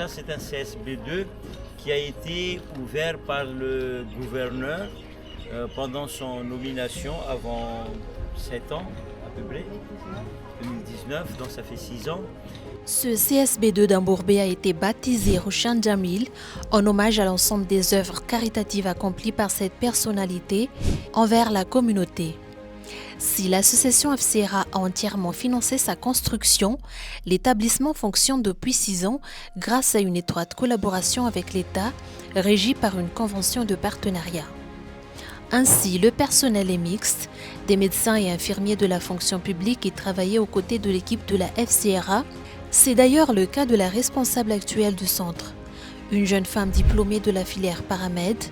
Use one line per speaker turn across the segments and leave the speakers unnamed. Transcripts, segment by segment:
ça c'est un CSB2 qui a été ouvert par le gouverneur pendant son nomination avant 7 ans à peu près, 2019, donc ça fait 6 ans.
Ce CSB2 d'Ambourbé a été baptisé Roshan Jamil en hommage à l'ensemble des œuvres caritatives accomplies par cette personnalité envers la communauté. Si l'association FCRA a entièrement financé sa construction, l'établissement fonctionne depuis 6 ans grâce à une étroite collaboration avec l'État, régie par une convention de partenariat. Ainsi, le personnel est mixte, des médecins et infirmiers de la fonction publique y travaillaient aux côtés de l'équipe de la FCRA. C'est d'ailleurs le cas de la responsable actuelle du centre, une jeune femme diplômée de la filière paramède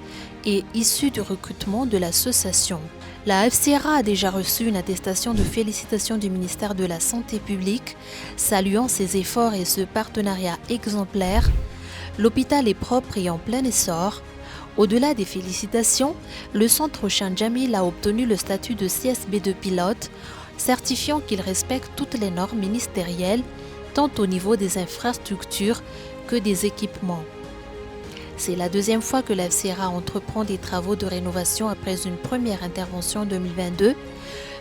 et issue du recrutement de l'association. La FCRA a déjà reçu une attestation de félicitations du ministère de la Santé publique, saluant ses efforts et ce partenariat exemplaire. L'hôpital est propre et en plein essor. Au-delà des félicitations, le centre Roshan Jamil a obtenu le statut de CSB2 pilote, certifiant qu'il respecte toutes les normes ministérielles, tant au niveau des infrastructures que des équipements. C'est la deuxième fois que la FCRA entreprend des travaux de rénovation après une première intervention en 2022.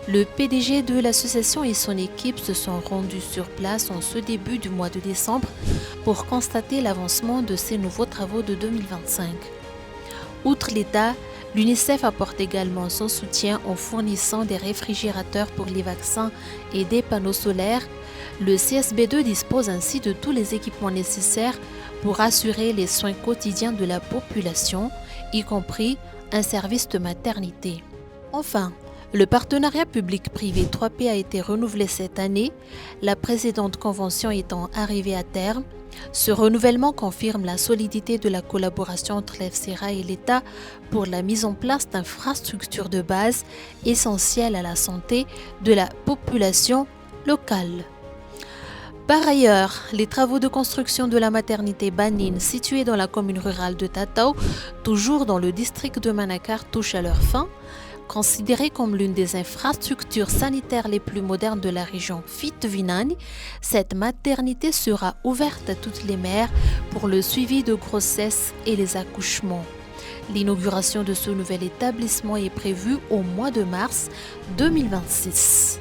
Le PDG de l'association et son équipe se sont rendus sur place en ce début du mois de décembre pour constater l'avancement de ces nouveaux travaux de 2025. Outre l'État, l'UNICEF apporte également son soutien en fournissant des réfrigérateurs pour les vaccins et des panneaux solaires. Le CSB2 dispose ainsi de tous les équipements nécessaires pour assurer les soins quotidiens de la population, y compris un service de maternité. Enfin, le partenariat public-privé 3P a été renouvelé cette année, la précédente convention étant arrivée à terme. Ce renouvellement confirme la solidité de la collaboration entre l'FCRA et l'État pour la mise en place d'infrastructures de base essentielles à la santé de la population locale. Par ailleurs, les travaux de construction de la maternité Banine, située dans la commune rurale de Tatao, toujours dans le district de Manakar, touchent à leur fin. Considérée comme l'une des infrastructures sanitaires les plus modernes de la région Fit-Vinani, cette maternité sera ouverte à toutes les mères pour le suivi de grossesse et les accouchements. L'inauguration de ce nouvel établissement est prévue au mois de mars 2026.